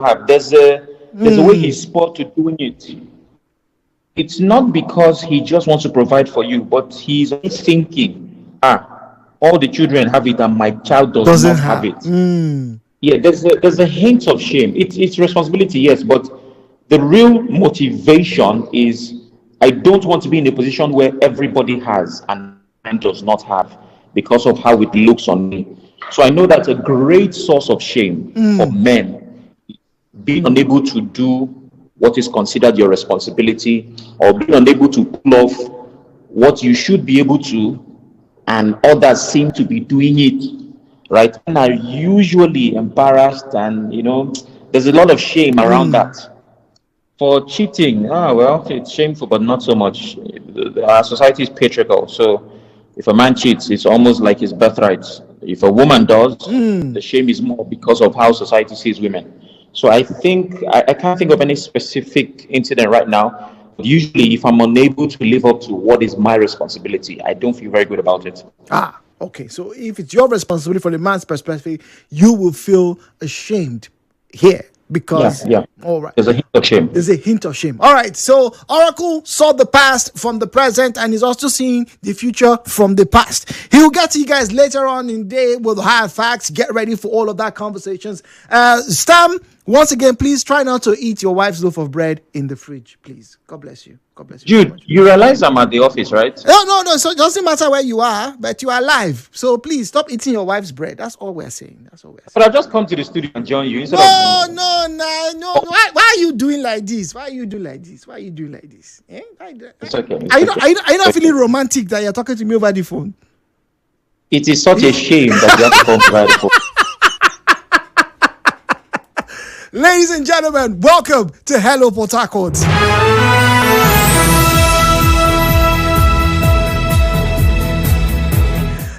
have. There's a way he's sport to doing it. It's not because he just wants to provide for you, but he's always thinking, all the children have it and my child does not have it. Yeah, there's a hint of shame. It's responsibility, yes, but the real motivation is I don't want to be in a position where everybody has and does not have because of how it looks on me. So I know that's a great source of shame for men, being unable to do what is considered your responsibility, or being unable to pull off what you should be able to, and others seem to be doing it, right? And are usually embarrassed, and there's a lot of shame around that. For cheating, well, it's shameful, but not so much. Our society is patriarchal, so if a man cheats, it's almost like his birthright. If a woman does, the shame is more because of how society sees women. So I think I can't think of any specific incident right now. But usually, if I'm unable to live up to what is my responsibility, I don't feel very good about it. Okay. So if it's your responsibility from the man's perspective, you will feel ashamed here. Because all right, there's a hint of shame. There's a hint of shame. All right, so Oracle saw the past from the present and is also seeing the future from the past. He will get to you guys later on in the day with hard facts. Get ready for all of that conversations. Stam, once again, please try not to eat your wife's loaf of bread in the fridge, please. God bless you. God bless you. Jude, you realize I'm at the office, right? No. So it doesn't matter where you are, but you are live. So please stop eating your wife's bread. That's all we're saying. But I'll just come to the studio and join you instead of... No. Why are you doing like this? Eh? It's okay. Are you not feeling romantic that you're talking to me over the phone? It is such a shame that you have to come over the phone. Ladies and gentlemen, welcome to Hello Port Harcourt.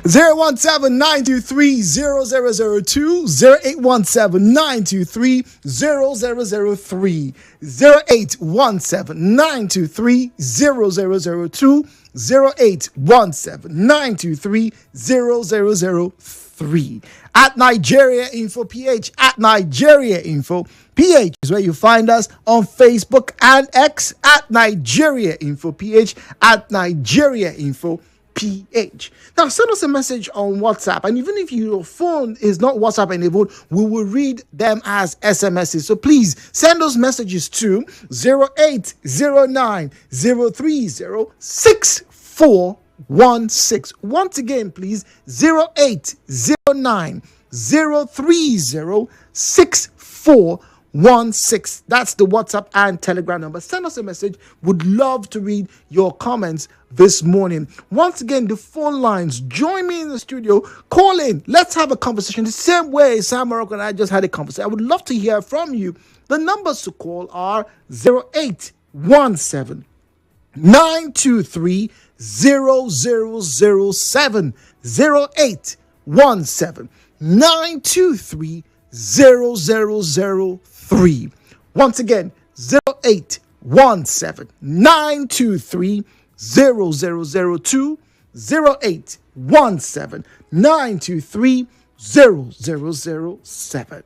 017-923-0002, 0817-923-0003, 0817-923-0002, 0817-923-0003. At Nigeria Info PH, at Nigeria Info PH is where you find us on Facebook and X, at Nigeria Info PH, at Nigeria Info PH. Now send us a message on WhatsApp, and even if your phone is not WhatsApp enabled, we will read them as SMSs. So please send those messages to 0809-030-6416. Once again, please, 0809-030-6416. That's the WhatsApp and Telegram number. Send us a message. Would love to read your comments this morning. Once again, the phone lines. Join me in the studio. Call in. Let's have a conversation. The same way Sam Morocco and I just had a conversation. I would love to hear from you. The numbers to call are 0817 923 0007, 0817 923 0003. Once again, 0817 923 0002, 0817 923 0007.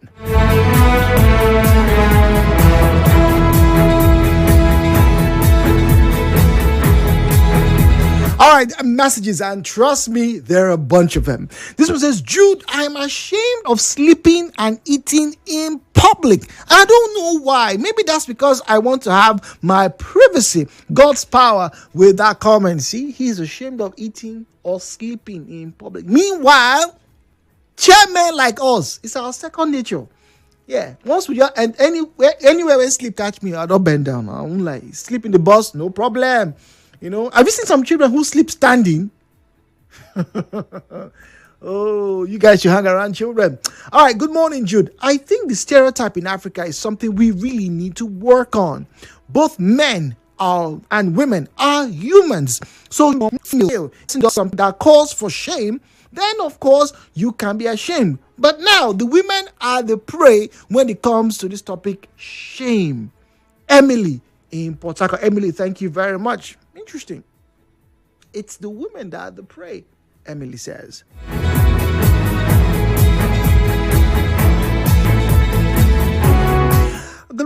All right, messages, and trust me, there are a bunch of them. This one says, Jude, I'm ashamed of sleeping and eating in public. I don't know why. Maybe that's because I want to have my privacy. God's power with that comment. See, he's ashamed of eating or sleeping in public. Meanwhile, chairmen like us, it's our second nature. Yeah, once we are, and anywhere where sleep catch me, I don't bend down. I won't lie. Sleep in the bus, no problem. You know, have you seen some children who sleep standing? Oh, you guys should hang around children. All right, good morning, Jude. I think the stereotype in Africa is something we really need to work on. Both men and women are humans. So if you feel something that calls for shame, then of course you can be ashamed. But now the women are the prey when it comes to this topic, shame. Emily in Port Harcourt. Emily, thank you very much. Interesting. It's the women that are the prey, Emily says.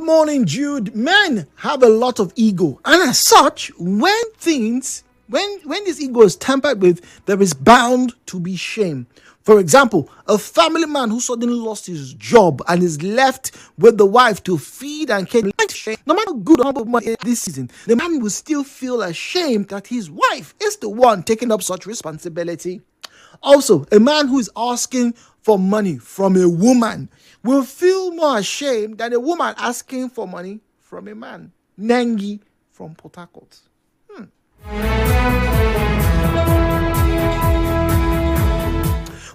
morning, Jude. Men have a lot of ego, and as such, when this ego is tampered with, there is bound to be shame. For example, a family man who suddenly lost his job and is left with the wife to feed and care. No matter how good or humble money this season, the man will still feel ashamed that his wife is the one taking up such responsibility. Also, a man who is asking for money from a woman will feel more ashamed than a woman asking for money from a man. Nengi from Port Harcourt.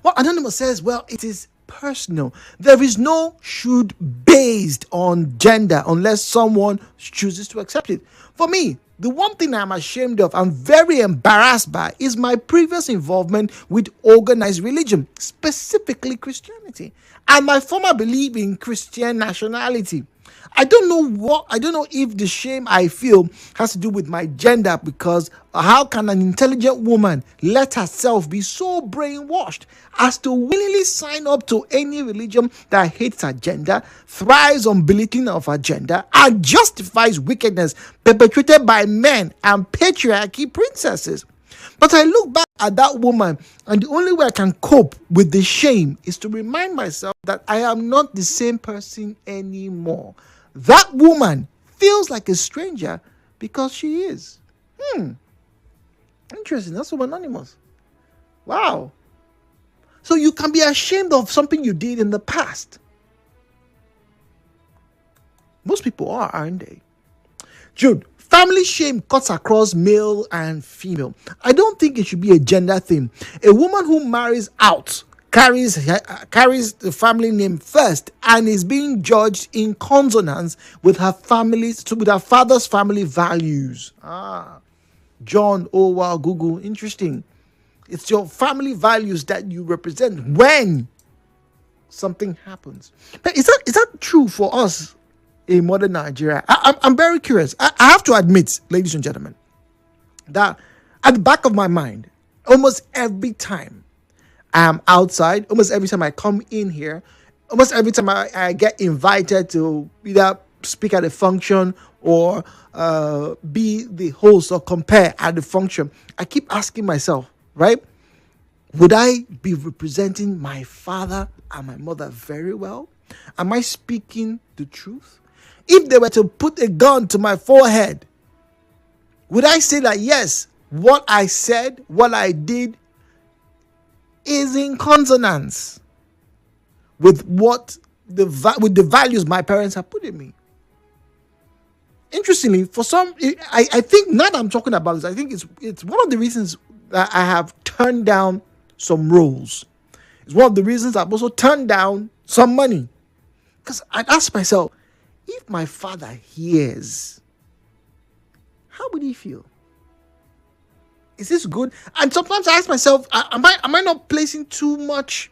Well, Anonymous says, well, it is personal. There is no should based on gender unless someone chooses to accept it. For me, the one thing I'm ashamed of, I'm very embarrassed by, is my previous involvement with organized religion, specifically Christianity, and my former belief in Christian nationality. I don't know if the shame I feel has to do with my gender, because how can an intelligent woman let herself be so brainwashed as to willingly sign up to any religion that hates her gender, thrives on belittling of her gender, and justifies wickedness perpetrated by men and patriarchy princesses? But I look back at that woman, and the only way I can cope with the shame is to remind myself that I am not the same person anymore. That woman feels like a stranger because she is. Interesting. That's from Anonymous. Wow. So you can be ashamed of something you did in the past. Most people are, aren't they? Jude, family shame cuts across male and female. I don't think it should be a gender thing. A woman who marries out carries the family name first and is being judged in consonance with her father's family values. John, oh wow, Google, interesting. It's your family values that you represent when something happens. But is that true for us in modern Nigeria? I'm very curious. I have to admit, ladies and gentlemen, that at the back of my mind, almost every time I'm outside, almost every time I come in here, almost every time I get invited to either speak at a function or be the host or compare at the function, I keep asking myself, right? Would I be representing my father and my mother very well? Am I speaking the truth? If they were to put a gun to my forehead, would I say that yes, what I said, what I did is in consonance with what with the values my parents have put in me? Interestingly, for some, I think, now that I'm talking about this, I think it's one of the reasons that I have turned down some roles. It's one of the reasons I've also turned down some money. Because I'd ask myself, if my father hears, how would he feel? Is this good? And sometimes I ask myself, am I not placing too much,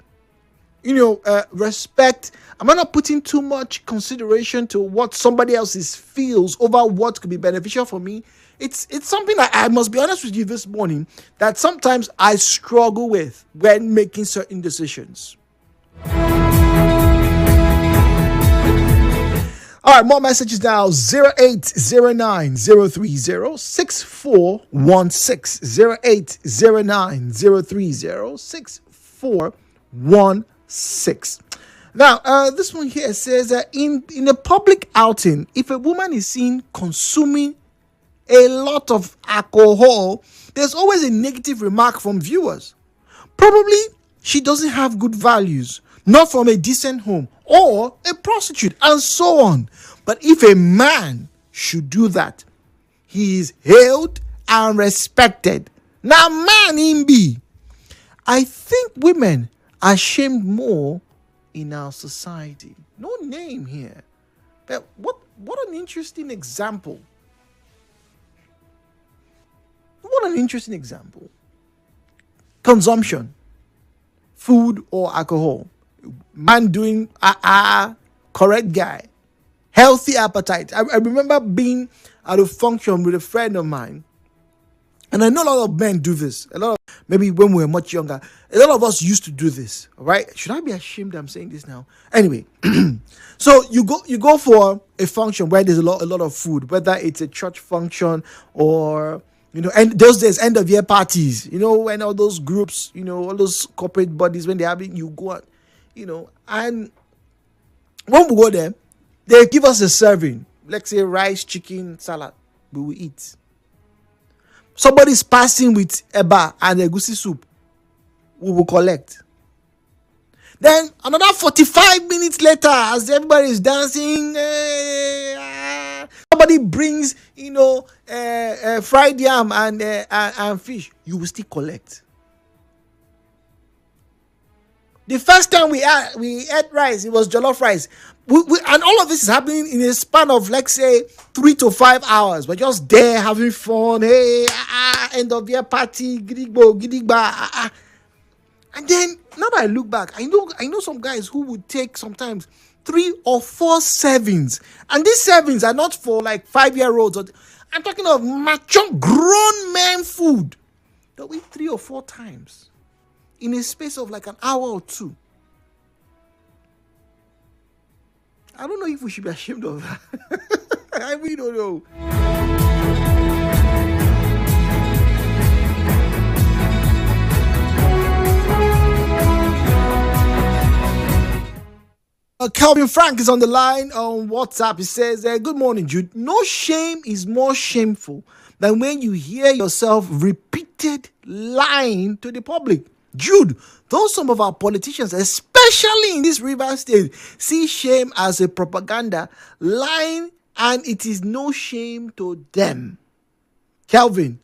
respect? Am I not putting too much consideration to what somebody else feels over what could be beneficial for me? It's something that I must be honest with you this morning, that sometimes I struggle with when making certain decisions. All right, more messages now. 0809-030-6416. 0809-030-6416. Now, this one here says that in a public outing, if a woman is seen consuming a lot of alcohol, there's always a negative remark from viewers. Probably she doesn't have good values, not from a decent home, or a prostitute, and so on. But if a man should do that, he is hailed and respected. Now, man in be. I think women are shamed more in our society. No name here. But what an interesting example. What an interesting example. Consumption. Food or alcohol. Man doing correct guy. Healthy appetite. I remember being at a function with a friend of mine, and I know a lot of men do this. Maybe when we were much younger, a lot of us used to do this. Right? Should I be ashamed I'm saying this now? Anyway, so you go for a function where there's a lot of food, whether it's a church function or and those days end of year parties, when all those groups, all those corporate bodies, when they're having, you go out, and when we go there, they give us a serving, let's say rice, chicken, salad, we will eat. Somebody's passing with eba and egusi soup, we will collect. Then another 45 minutes later, as everybody is dancing, somebody brings, fried yam and fish, you will still collect. The first time we ate rice, it was jollof rice. And all of this is happening in a span of, let's say, 3 to 5 hours. We're just there having fun. Hey, end of year party, gidigbo, gidigba. And then, now that I look back, I know some guys who would take sometimes 3 or 4 servings. And these servings are not for like 5-year-olds. I'm talking of mature, grown men food. They'll eat 3 or 4 times in a space of like an hour or 2. I don't know if we should be ashamed of that. I really don't know. Calvin Frank is on the line on WhatsApp. He says, good morning, Jude. No shame is more shameful than when you hear yourself repeated lying to the public. Jude, though some of our politicians, especially in this river state, see shame as a propaganda, lying, and it is no shame to them. Calvin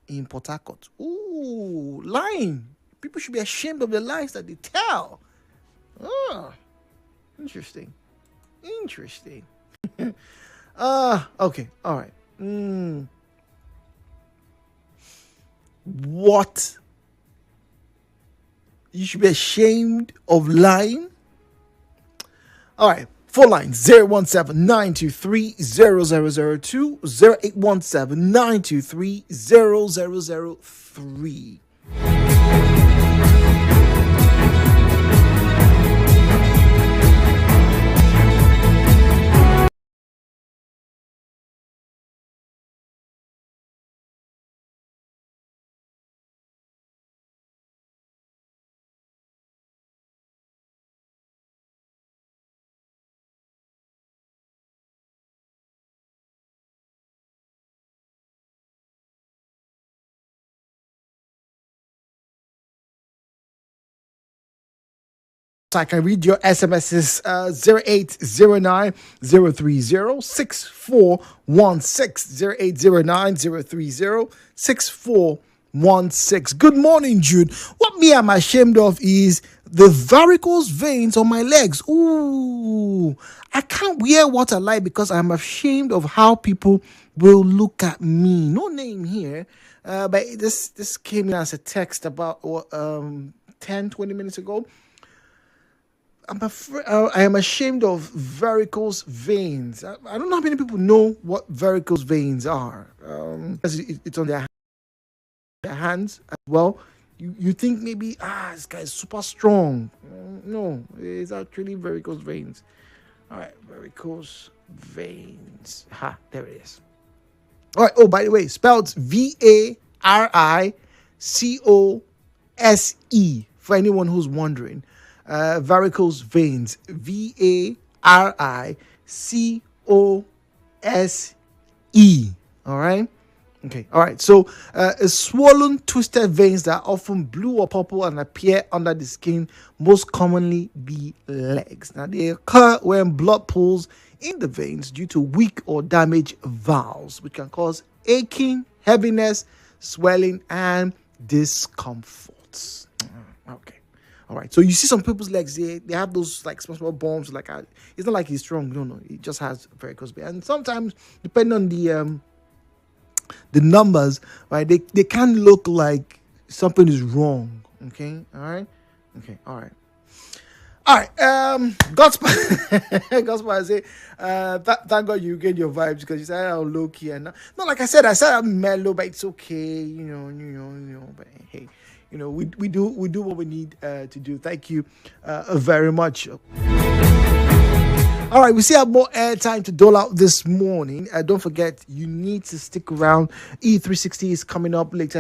in Port Harcourt. Ooh, lying. People should be ashamed of the lies that they tell. Oh, interesting. Okay, all right. What? You should be ashamed of lying? All right. Phone line 017-923-0002, 0817-923-0003. I can read your SMSs 0809 030 6416 0809 030 6416. Good morning, Jude. What me am ashamed of is the varicose veins on my legs. Ooh, I can't wear what I like because I'm ashamed of how people will look at me. No name here, but this came in as a text about 10-20 minutes ago. I am ashamed of varicose veins. I don't know how many people know what varicose veins are. It's on their hands as well. You think maybe, this guy is super strong. No, it's actually varicose veins. All right, varicose veins. There it is. All right, by the way, spelled VARICOSE, for anyone who's wondering. Varicose veins, VARICOSE. All right. Okay. All right. So, swollen, twisted veins that are often blue or purple and appear under the skin, most commonly the legs. Now, they occur when blood pools in the veins due to weak or damaged valves, which can cause aching, heaviness, swelling, and discomforts. Okay. All right, so you see some people's legs, they have those like small bumps, like it's not like he's strong, no, he just has varicose veins. And sometimes, depending on the numbers, right, they can look like something is wrong. Okay, all right, Gospel, I say, thank God you get your vibes because you said I'm low key and not like I said I'm mellow, but it's okay, but hey. We do what we need to do. Thank you very much. All right, we still have more airtime to dole out this morning. Don't forget, you need to stick around. E360 is coming up later